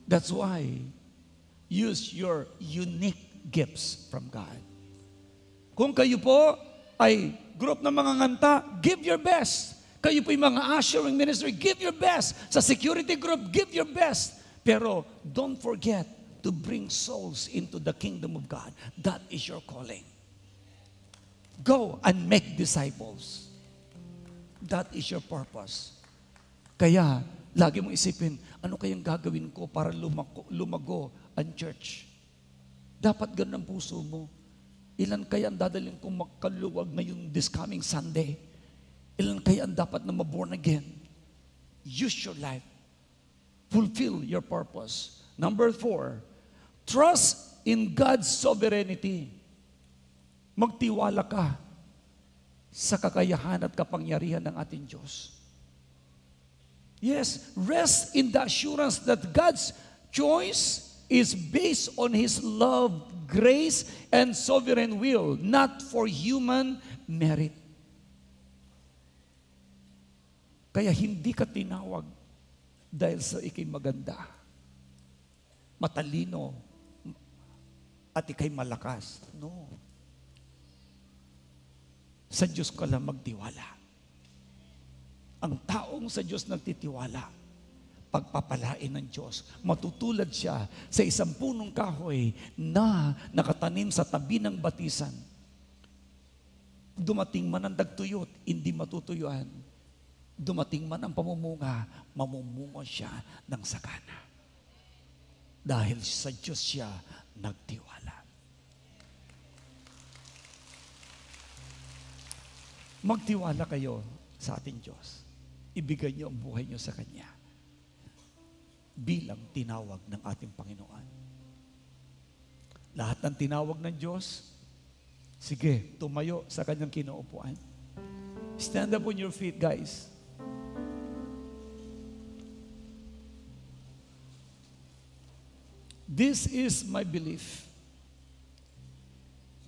A: That's why, use your unique gifts from God. Kung kayo po ay group ng mga nganta, give your best. Kayo po yung mga ushering ministry, give your best. Sa security group, give your best. Pero don't forget to bring souls into the kingdom of God. That is your calling. Go and make disciples. That is your purpose. Kaya, lagi mong isipin, ano kayang gagawin ko para lumago ang church? Dapat ganun ang puso mo. Ilan kaya ang dadalhin kong makaluwag ngayon this coming Sunday? Ilan kaya ang dapat na ma-born again? Use your life. Fulfill your purpose. Number 4, trust in God's sovereignty. Magtiwala ka sa kakayahan at kapangyarihan ng ating Diyos. Yes, rest in the assurance that God's choice is based on His love, grace, and sovereign will, not for human merit. Kaya hindi ka tinawag dahil sa ikay maganda, matalino, at ikay malakas. No. Sa Diyos ka lang magtiwala. Ang taong sa Diyos nagtitiwala, pagpapalain ng Diyos. Matutulad siya sa isang punong kahoy na nakatanim sa tabi ng batisan. Dumating man ang dagtuyot, hindi matutuyuan. Dumating man ang pamumunga, mamumunga siya ng sagana. Dahil sa Diyos siya nagtiwala. Magtiwala kayo sa ating Diyos. Ibigay niyo ang buhay niyo sa Kanya bilang tinawag ng ating Panginoon. Lahat ng tinawag ng Diyos, sige, tumayo sa Kanyang kinaupuan. Stand up on your feet, guys. This is my belief.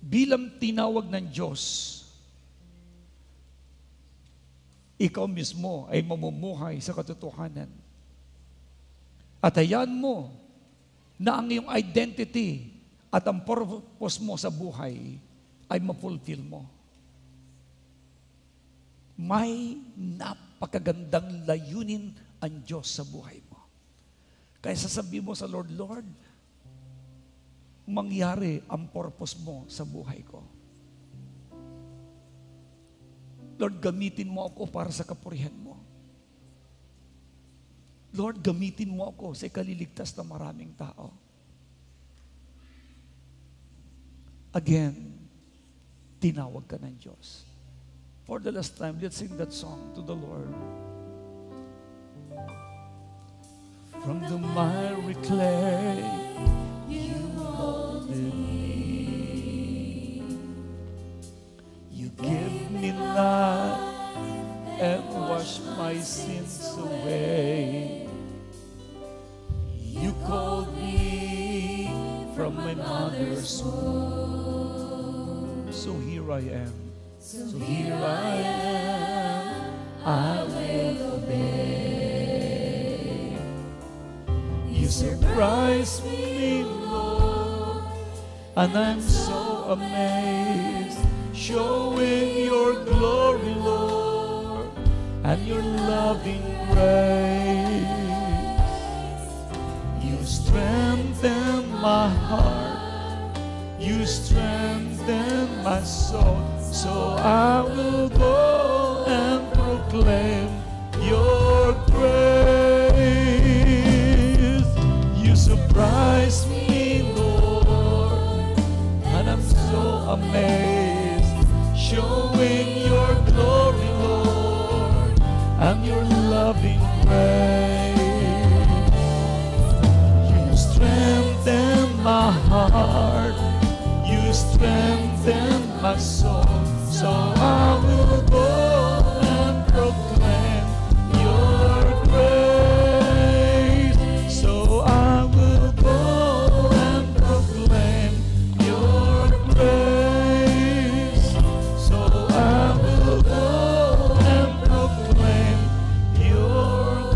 A: Bilang tinawag ng Diyos, ikaw mismo ay mamumuhay sa katotohanan. At hayaan mo na ang iyong identity at ang purpose mo sa buhay ay ma-fulfill mo. May napakagandang layunin ang Diyos sa buhay mo. Kaya sasabihin mo sa Lord, Lord, mangyari ang purpose mo sa buhay ko. Lord, gamitin mo ako para sa kapurihan mo. Lord, gamitin mo ako sa ikaliligtas ng maraming tao. again, tinawag ka ng Diyos. For the last time, let's sing that song to the Lord. From the miry clay, you molded me. You give me life and wash my sins away. You called me from my mother's womb. So here I am. So here I am. I will obey. You surprise me, Lord, and I'm so amazed, showing your glory, Lord, and your loving grace. You strengthen my heart, you strengthen my soul, so I will go and proclaim your grace. You surprise me, Lord, and I'm so amazed, showing your glory, Lord, and your loving grace. You strengthen my heart, you strengthen my soul, so I will go and proclaim your grace. So I will go and proclaim your grace. So I will go and proclaim your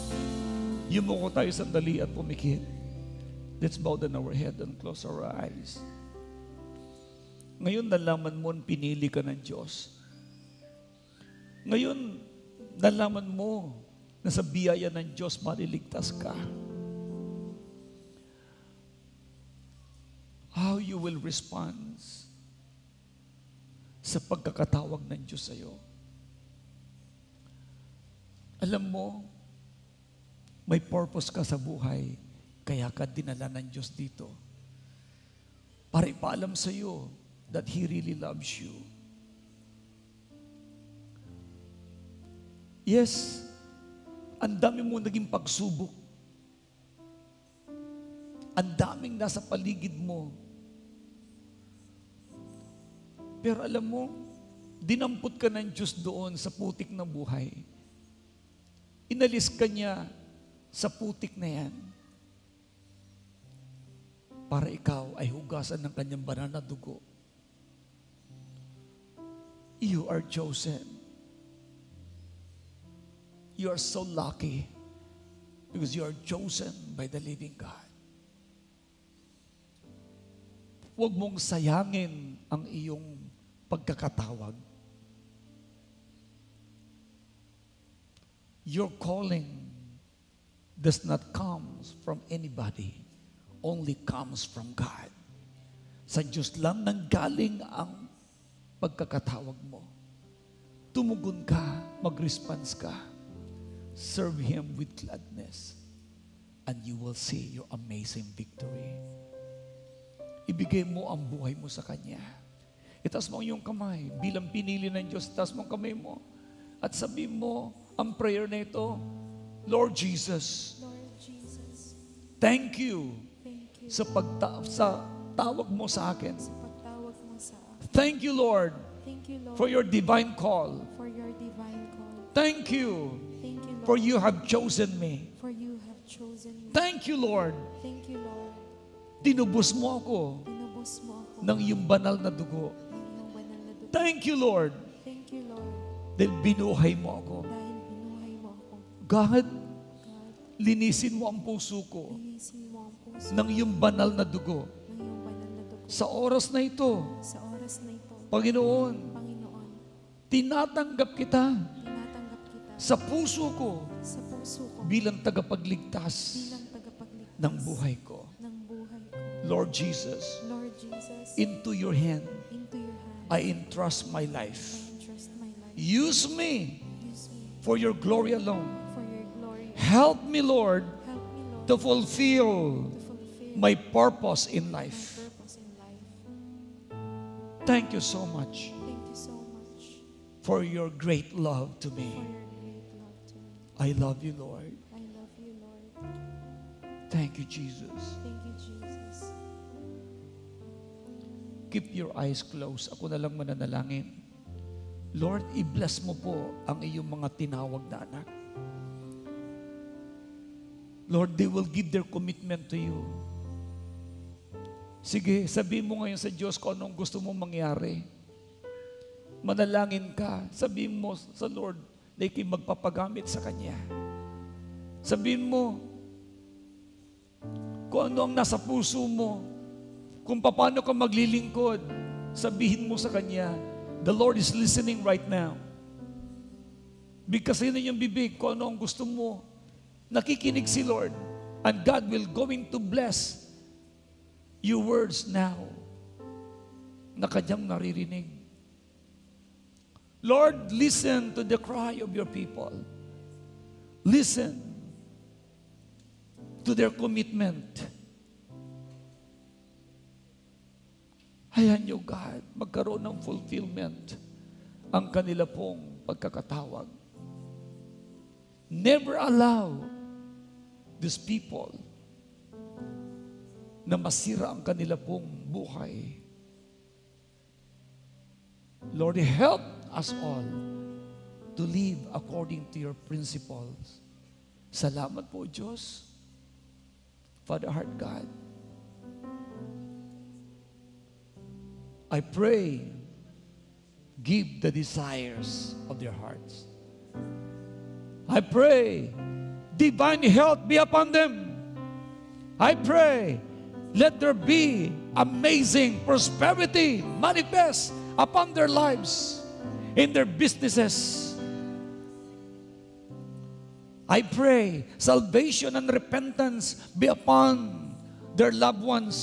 A: grace. Yumuko tayo sandali at pumikit. Let's bow down our head and close our eyes. Ngayon nalaman mo, pinili ka ng Diyos. Ngayon, nalaman mo na sa biyaya ng Diyos maliligtas ka. How you will respond sa pagkakatawag ng Diyos sa iyo. Alam mo, may purpose ka sa buhay, kaya ka dinala ng Diyos dito. Para ipaalam sa iyo that He really loves you. Yes, ang dami mo naging pagsubok. Ang daming nasa paligid mo. Pero alam mo, dinampot ka ng Diyos doon sa putik na buhay. Inalis ka niya sa putik na yan para ikaw ay hugasan ng kanyang banal na dugo. You are chosen. You are so lucky because you are chosen by the living God. Huwag mong sayangin ang iyong pagkakatawag. Your calling does not come from anybody, only comes from God. Sa Diyos lang nanggaling ang pagkakatawag mo. Tumugon ka, mag-response ka. Serve Him with gladness, and you will see your amazing victory. Ibigay mo ang buhay mo sa Kanya. Itaas mo ang iyong kamay bilang pinili ng Diyos. Itaas mo ang kamay mo at sabihin mo ang prayer na ito, Lord Jesus,
B: Lord Jesus,
A: thank you
B: thank you
A: sa tawag mo sa akin.
B: sa pagtawag mo sa akin.
A: Thank you, Lord,
B: Thank you, Lord,
A: for your divine call.
B: for your divine call.
A: Thank you
B: Thank you, Lord,
A: for you have chosen me.
B: for you have chosen me.
A: Thank you, Lord,
B: Thank you, Lord,
A: tinubos mo ako
B: tinubos mo ako
A: ng iyong banal na dugo.
B: ng iyong banal na dugo.
A: Thank you, Lord,
B: Thank you, Lord,
A: dahil binuhay mo ako.
B: dahil binuhay mo ako.
A: God,
B: God,
A: linisin mo ang puso ko
B: linisin mo ang puso
A: ng iyong banal na dugo.
B: ng iyong banal na dugo.
A: Sa oras na ito,
B: Sa oras na ito,
A: Panginoon,
B: Panginoon,
A: tinatanggap kita
B: tinatanggap kita
A: sa puso ko
B: sa puso ko
A: bilang tagapagligtas
B: bilang tagapagligtas
A: ng buhay ko.
B: ng buhay ko.
A: Lord Jesus,
B: Lord Jesus,
A: into your hand,
B: into your hands
A: I entrust my life.
B: I entrust my life.
A: Use me
B: Use me
A: for your glory alone.
B: for your glory.
A: Help me, Lord,
B: Help me, Lord,
A: to fulfill my purpose in
B: my
A: life.
B: purpose in life.
A: Thank you so much
B: Thank you so much
A: for your great love to
B: for
A: me.
B: your great love to me.
A: I love you, Lord.
B: I love you, Lord.
A: Thank you, Jesus.
B: Thank you, Jesus.
A: Keep your eyes closed. Ako na lang mananalangin. Lord, i-bless mo po ang iyong mga tinawag na anak. Lord, they will give their commitment to you. Sige, sabihin mo ngayon sa Diyos kung anong gusto mong mangyari. Manalangin ka. Sabihin mo sa Lord na ikay magpapagamit sa Kanya. Sabihin mo kung ano ang nasa puso mo. Kung paano ka maglilingkod. Sabihin mo sa Kanya. The Lord is listening right now. Bigkasin yung bibig kung ano ang gusto mo. Nakikinig si Lord. And God will going to bless your words now na Kanyang naririnig. Lord, listen to the cry of your people. Listen to their commitment. Hayaan niyo, God, magkaroon ng fulfillment ang kanila pong pagkakatawag. Never allow these people na masira ang kanila pong buhay. Lord, help us all to live according to your principles. Salamat po, Diyos. Father, heart God, I pray, give the desires of their hearts. I pray, divine health be upon them. I pray, let there be amazing prosperity manifest upon their lives, in their businesses. I pray, salvation and repentance be upon their loved ones,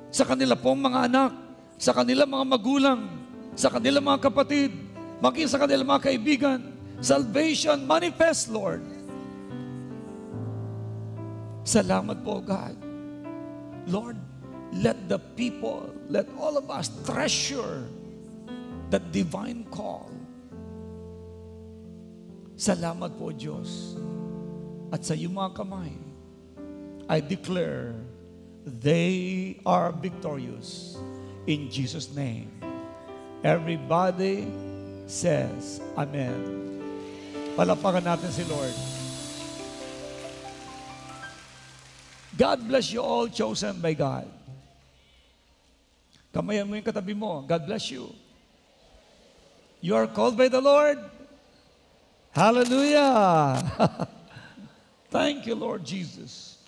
A: sa kanila pong mga anak, sa kanilang mga magulang, sa kanilang mga kapatid, maging sa kanilang mga kaibigan. Salvation manifest, Lord. Salamat po, God. Lord, let the people, let all of us treasure that divine call. Salamat po, Diyos. At sa iyong mga kamay, I declare, they are victorious. In Jesus' name. Everybody says, Amen. Palapakan natin si Lord. God bless you all chosen by God. Kamayan mo yung katabi mo. God bless you. You are called by the Lord. Hallelujah. Thank you, Lord Jesus.